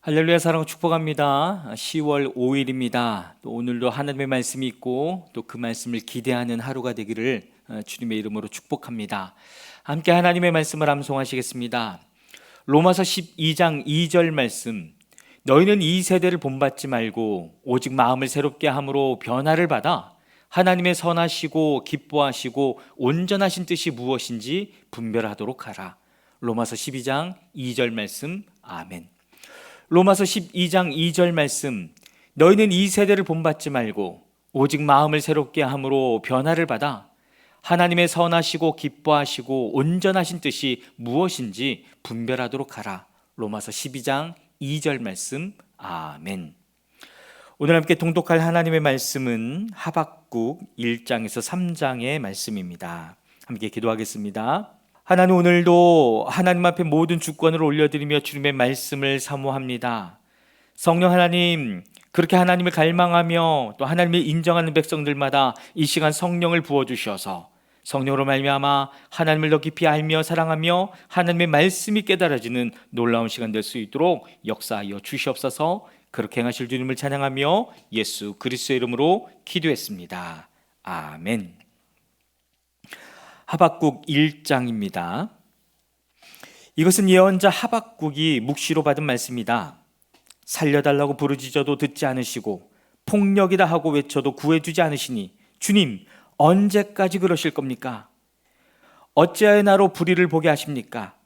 할렐루야, 사랑을 축복합니다. 10월 5일입니다. 또 오늘도 하나님의 말씀이 있고 또 그 말씀을 기대하는 하루가 되기를 주님의 이름으로 축복합니다. 함께 하나님의 말씀을 암송하시겠습니다. 로마서 12장 2절 말씀. 너희는 이 세대를 본받지 말고 오직 마음을 새롭게 함으로 변화를 받아 하나님의 선하시고 기뻐하시고 온전하신 뜻이 무엇인지 분별하도록 하라. 로마서 12장 2절 말씀. 아멘. 로마서 12장 2절 말씀. 너희는 이 세대를 본받지 말고 오직 마음을 새롭게 함으로 변화를 받아 하나님의 선하시고 기뻐하시고 온전하신 뜻이 무엇인지 분별하도록 하라. 로마서 12장 2절 말씀. 아멘. 오늘 함께 통독할 하나님의 말씀은 하박국 1장에서 3장의 말씀입니다. 함께 기도하겠습니다. 하나님, 오늘도 하나님 앞에 모든 주권을 올려드리며 주님의 말씀을 사모합니다. 성령 하나님, 그렇게 하나님을 갈망하며 또 하나님을 인정하는 백성들마다 이 시간 성령을 부어주셔서 성령으로 말미암아 하나님을 더 깊이 알며 사랑하며 하나님의 말씀이 깨달아지는 놀라운 시간 될 수 있도록 역사하여 주시옵소서. 그렇게 행하실 주님을 찬양하며 예수 그리스도의 이름으로 기도했습니다. 아멘. 하박국 1장입니다. 이것은 예언자 하박국이 묵시로 받은 말씀이다. 살려달라고 부르짖어도 듣지 않으시고 폭력이다 하고 외쳐도 구해주지 않으시니 주님, 언제까지 그러실 겁니까? 어찌하여 나로 불의를 보게 하십니까?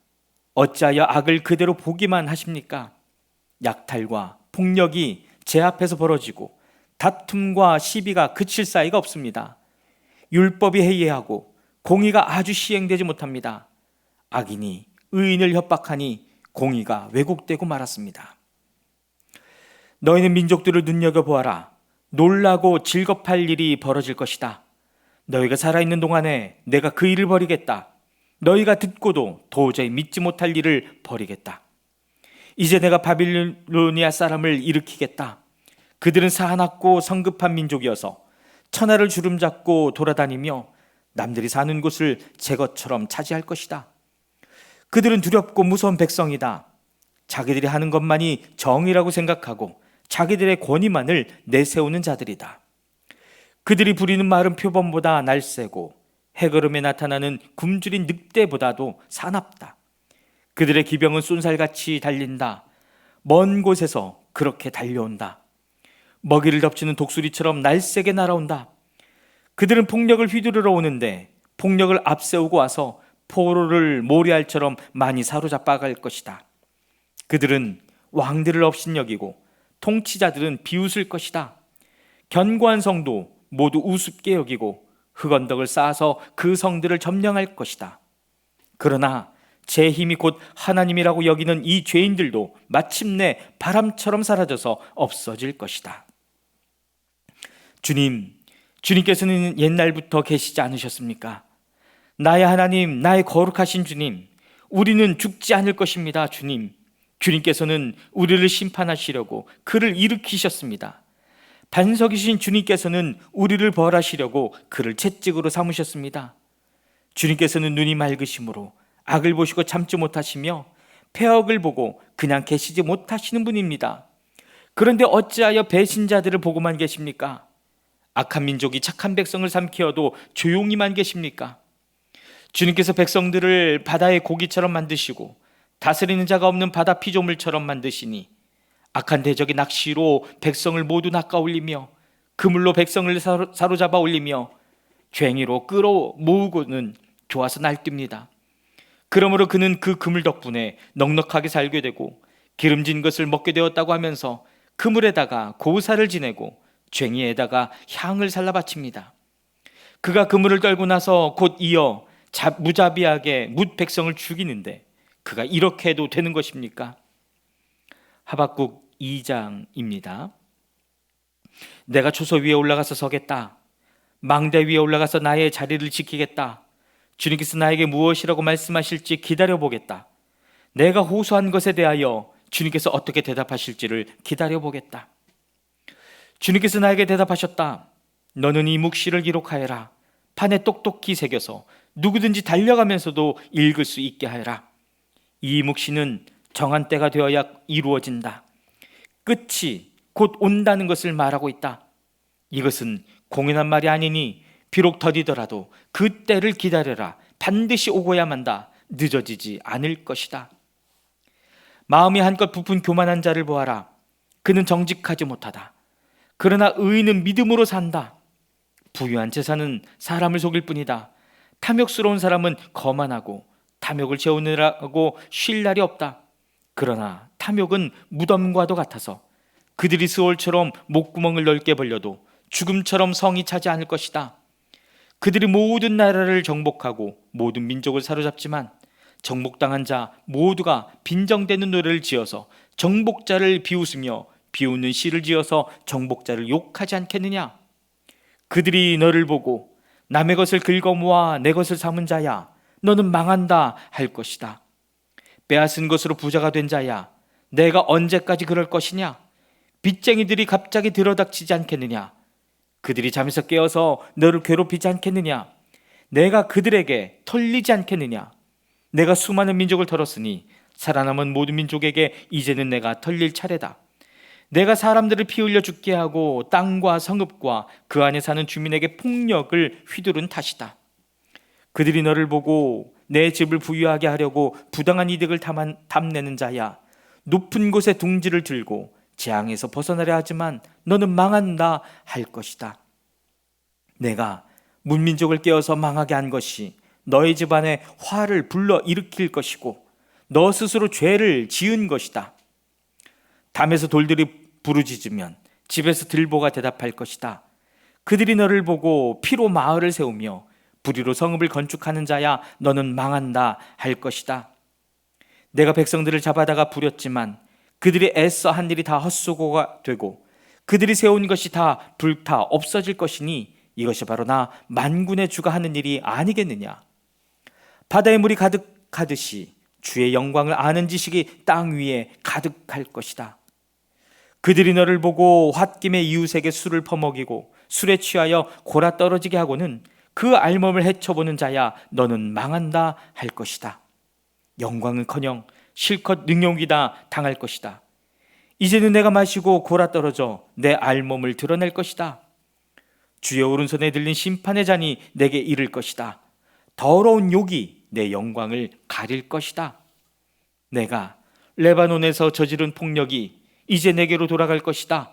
어찌하여 악을 그대로 보기만 하십니까? 약탈과 폭력이 제 앞에서 벌어지고 다툼과 시비가 그칠 사이가 없습니다. 율법이 해이하고 공의가 아주 시행되지 못합니다. 악인이 의인을 협박하니 공의가 왜곡되고 말았습니다. 너희는 민족들을 눈여겨보아라. 놀라고 즐겁할 일이 벌어질 것이다. 너희가 살아있는 동안에 내가 그 일을 벌이겠다. 너희가 듣고도 도저히 믿지 못할 일을 벌이겠다. 이제 내가 바빌로니아 사람을 일으키겠다. 그들은 사납고 성급한 민족이어서 천하를 주름잡고 돌아다니며 남들이 사는 곳을 제 것처럼 차지할 것이다. 그들은 두렵고 무서운 백성이다. 자기들이 하는 것만이 정의라고 생각하고 자기들의 권위만을 내세우는 자들이다. 그들이 부리는 말은 표범보다 날쌔고 해걸음에 나타나는 굶주린 늑대보다도 사납다. 그들의 기병은 쏜살같이 달린다. 먼 곳에서 그렇게 달려온다. 먹이를 덮치는 독수리처럼 날쌔게 날아온다. 그들은 폭력을 휘두르러 오는데 폭력을 앞세우고 와서 포로를 모래알처럼 많이 사로잡아 갈 것이다. 그들은 왕들을 업신여기고 통치자들은 비웃을 것이다. 견고한 성도 모두 우습게 여기고 흑언덕을 쌓아서 그 성들을 점령할 것이다. 그러나 제 힘이 곧 하나님이라고 여기는 이 죄인들도 마침내 바람처럼 사라져서 없어질 것이다. 주님께서는 옛날부터 계시지 않으셨습니까? 나의 하나님, 나의 거룩하신 주님, 우리는 죽지 않을 것입니다. 주님께서는 우리를 심판하시려고 그를 일으키셨습니다. 반석이신 주님께서는 우리를 벌하시려고 그를 채찍으로 삼으셨습니다. 주님께서는 눈이 맑으심으로 악을 보시고 참지 못하시며 폐역을 보고 그냥 계시지 못하시는 분입니다. 그런데 어찌하여 배신자들을 보고만 계십니까? 악한 민족이 착한 백성을 삼키어도 조용히만 계십니까? 주님께서 백성들을 바다의 고기처럼 만드시고 다스리는 자가 없는 바다 피조물처럼 만드시니 악한 대적이 낚시로 백성을 모두 낚아올리며 그물로 백성을 사로잡아 올리며 괭이로 끌어모으고는 좋아서 날뜁니다. 그러므로 그는 그 그물 덕분에 넉넉하게 살게 되고 기름진 것을 먹게 되었다고 하면서 그물에다가 고사를 지내고 괭이에다가 향을 살라 바칩니다. 그가 그물을 떨고 나서 곧 이어 무자비하게 뭇 백성을 죽이는데 그가 이렇게 해도 되는 것입니까? 하박국 2장입니다. 내가 초소 위에 올라가서 서겠다. 망대 위에 올라가서 나의 자리를 지키겠다. 주님께서 나에게 무엇이라고 말씀하실지 기다려보겠다. 내가 호소한 것에 대하여 주님께서 어떻게 대답하실지를 기다려보겠다. 주님께서 나에게 대답하셨다. 너는 이 묵시를 기록하여라. 판에 똑똑히 새겨서 누구든지 달려가면서도 읽을 수 있게 하여라. 이 묵시는 정한 때가 되어야 이루어진다. 끝이 곧 온다는 것을 말하고 있다. 이것은 공연한 말이 아니니 비록 더디더라도 그 때를 기다려라. 반드시 오고야 만다. 늦어지지 않을 것이다. 마음이 한껏 부푼 교만한 자를 보아라. 그는 정직하지 못하다. 그러나 의인은 믿음으로 산다. 부유한 재산은 사람을 속일 뿐이다. 탐욕스러운 사람은 거만하고 탐욕을 채우느라고 쉴 날이 없다. 그러나 탐욕은 무덤과도 같아서 그들이 스올처럼 목구멍을 넓게 벌려도 죽음처럼 성이 차지 않을 것이다. 그들이 모든 나라를 정복하고 모든 민족을 사로잡지만 정복당한 자 모두가 빈정대는 노래를 지어서 정복자를 비웃으며 비웃는 시를 지어서 정복자를 욕하지 않겠느냐? 그들이 너를 보고 남의 것을 긁어모아 내 것을 삼은 자야, 너는 망한다 할 것이다. 빼앗은 것으로 부자가 된 자야, 내가 언제까지 그럴 것이냐? 빚쟁이들이 갑자기 들어닥치지 않겠느냐? 그들이 잠에서 깨어서 너를 괴롭히지 않겠느냐? 내가 그들에게 털리지 않겠느냐? 내가 수많은 민족을 털었으니 살아남은 모든 민족에게 이제는 내가 털릴 차례다. 내가 사람들을 피 흘려 죽게 하고 땅과 성읍과 그 안에 사는 주민에게 폭력을 휘두른 탓이다. 그들이 너를 보고 내 집을 부유하게 하려고 부당한 이득을 탐내는 자야, 높은 곳에 둥지를 들고 재앙에서 벗어나려 하지만 너는 망한다 할 것이다. 내가 문민족을 깨어서 망하게 한 것이 너의 집안에 화를 불러 일으킬 것이고 너 스스로 죄를 지은 것이다. 담에서 돌들이 부르짖으면 집에서 들보가 대답할 것이다. 그들이 너를 보고 피로 마을을 세우며 불의로 성읍을 건축하는 자야, 너는 망한다 할 것이다. 내가 백성들을 잡아다가 부렸지만 그들이 애써 한 일이 다 헛수고가 되고 그들이 세운 것이 다 불타 없어질 것이니 이것이 바로 나 만군의 주가 하는 일이 아니겠느냐? 바다의 물이 가득하듯이 주의 영광을 아는 지식이 땅 위에 가득할 것이다. 그들이 너를 보고 홧김에 이웃에게 술을 퍼먹이고 술에 취하여 골아 떨어지게 하고는 그 알몸을 헤쳐보는 자야, 너는 망한다 할 것이다. 영광은커녕 실컷 능욕이다 당할 것이다. 이제는 내가 마시고 골아 떨어져 내 알몸을 드러낼 것이다. 주의 오른손에 들린 심판의 잔이 내게 이를 것이다. 더러운 욕이 내 영광을 가릴 것이다. 내가 레바논에서 저지른 폭력이 이제 내게로 돌아갈 것이다.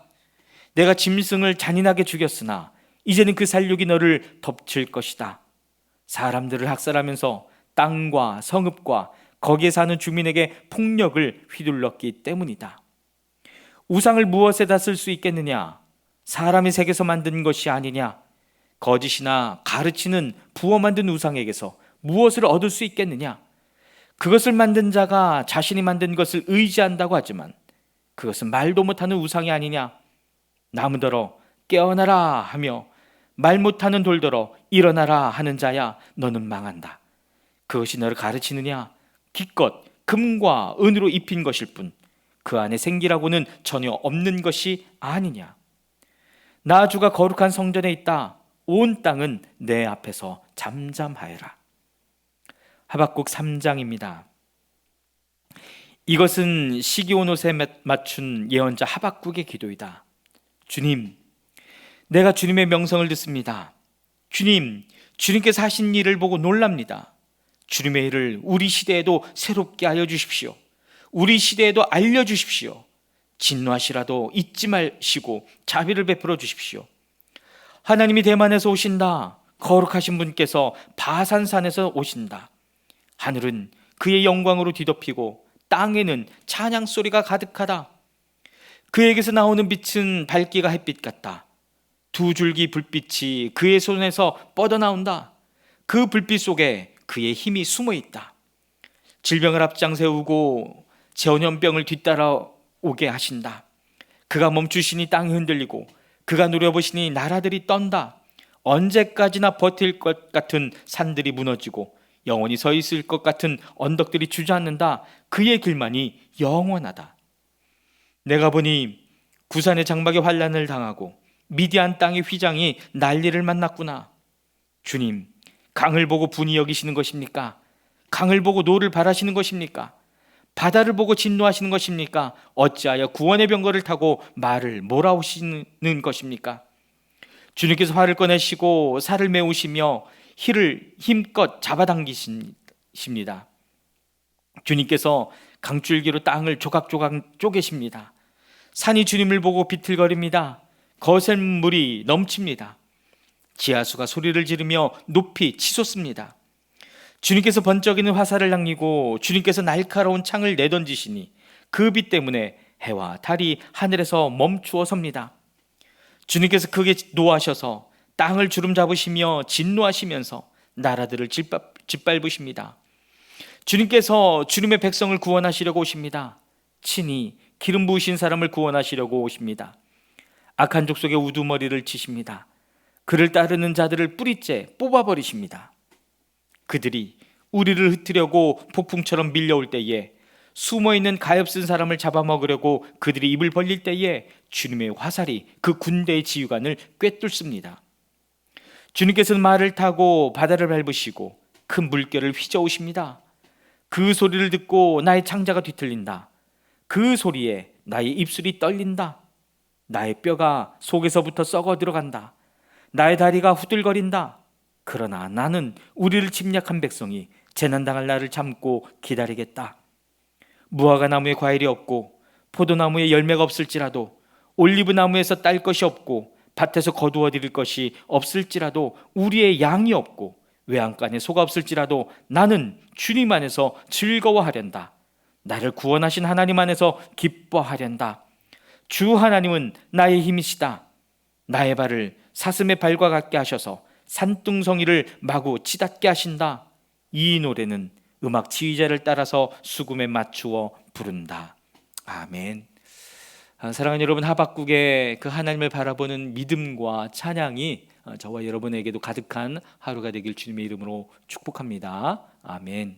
내가 짐승을 잔인하게 죽였으나 이제는 그 살육이 너를 덮칠 것이다. 사람들을 학살하면서 땅과 성읍과 거기에 사는 주민에게 폭력을 휘둘렀기 때문이다. 우상을 무엇에다 쓸 수 있겠느냐? 사람이 새겨서 만든 것이 아니냐? 거짓이나 가르치는 부어 만든 우상에게서 무엇을 얻을 수 있겠느냐? 그것을 만든 자가 자신이 만든 것을 의지한다고 하지만 그것은 말도 못하는 우상이 아니냐? 나무더러 깨어나라 하며 말 못하는 돌더러 일어나라 하는 자야, 너는 망한다. 그것이 너를 가르치느냐? 기껏 금과 은으로 입힌 것일 뿐 그 안에 생기라고는 전혀 없는 것이 아니냐? 나 주가 거룩한 성전에 있다. 온 땅은 내 앞에서 잠잠하여라. 하박국 3장입니다. 이것은 시기온옷에 맞춘 예언자 하박국의 기도이다. 주님, 내가 주님의 명성을 듣습니다. 주님, 주님께서 하신 일을 보고 놀랍니다. 주님의 일을 우리 시대에도 새롭게 하여 주십시오. 우리 시대에도 알려주십시오. 진노하시라도 잊지 마시고 자비를 베풀어 주십시오. 하나님이 대만에서 오신다. 거룩하신 분께서 바산산에서 오신다. 하늘은 그의 영광으로 뒤덮이고 땅에는 찬양 소리가 가득하다. 그에게서 나오는 빛은 밝기가 햇빛 같다. 두 줄기 불빛이 그의 손에서 뻗어나온다. 그 불빛 속에 그의 힘이 숨어 있다. 질병을 앞장 세우고 전염병을 뒤따라오게 하신다. 그가 멈추시니 땅이 흔들리고 그가 누려보시니 나라들이 떤다. 언제까지나 버틸 것 같은 산들이 무너지고 영원히 서 있을 것 같은 언덕들이 주저앉는다. 그의 길만이 영원하다. 내가 보니 구산의 장막에 환난을 당하고 미디안 땅의 휘장이 난리를 만났구나. 주님, 강을 보고 분이 여기시는 것입니까? 강을 보고 노를 바라시는 것입니까? 바다를 보고 진노하시는 것입니까? 어찌하여 구원의 병거를 타고 말을 몰아오시는 것입니까? 주님께서 활을 꺼내시고 살을 메우시며 힐을 힘껏 잡아당기십니다. 주님께서 강줄기로 땅을 조각조각 쪼개십니다. 산이 주님을 보고 비틀거립니다. 거센 물이 넘칩니다. 지하수가 소리를 지르며 높이 치솟습니다. 주님께서 번쩍이는 화살을 날리고 주님께서 날카로운 창을 내던지시니 그 빛 때문에 해와 달이 하늘에서 멈추어 섭니다. 주님께서 크게 노하셔서 땅을 주름 잡으시며 진노하시면서 나라들을 짓밟으십니다. 주님께서 주님의 백성을 구원하시려고 오십니다. 친히 기름 부으신 사람을 구원하시려고 오십니다. 악한 족속의 우두머리를 치십니다. 그를 따르는 자들을 뿌리째 뽑아버리십니다. 그들이 우리를 흩으려고 폭풍처럼 밀려올 때에, 숨어있는 가엾은 사람을 잡아먹으려고 그들이 입을 벌릴 때에 주님의 화살이 그 군대의 지휘관을 꿰뚫습니다. 주님께서는 말을 타고 바다를 밟으시고 큰 물결을 휘저으십니다. 그 소리를 듣고 나의 창자가 뒤틀린다. 그 소리에 나의 입술이 떨린다. 나의 뼈가 속에서부터 썩어 들어간다. 나의 다리가 후들거린다. 그러나 나는 우리를 침략한 백성이 재난당할 날을 참고 기다리겠다. 무화과 나무에 과일이 없고 포도나무에 열매가 없을지라도, 올리브 나무에서 딸 것이 없고 밭에서 거두어 드릴 것이 없을지라도, 우리의 양이 없고 외양간에 소가 없을지라도 나는 주님 안에서 즐거워하련다. 나를 구원하신 하나님 안에서 기뻐하련다. 주 하나님은 나의 힘이시다. 나의 발을 사슴의 발과 같게 하셔서 산뚱성이를 마구 치닫게 하신다. 이 노래는 음악 지휘자를 따라서 수금에 맞추어 부른다. 아멘. 사랑하는 여러분, 하박국의 그 하나님을 바라보는 믿음과 찬양이 저와 여러분에게도 가득한 하루가 되길 주님의 이름으로 축복합니다. 아멘.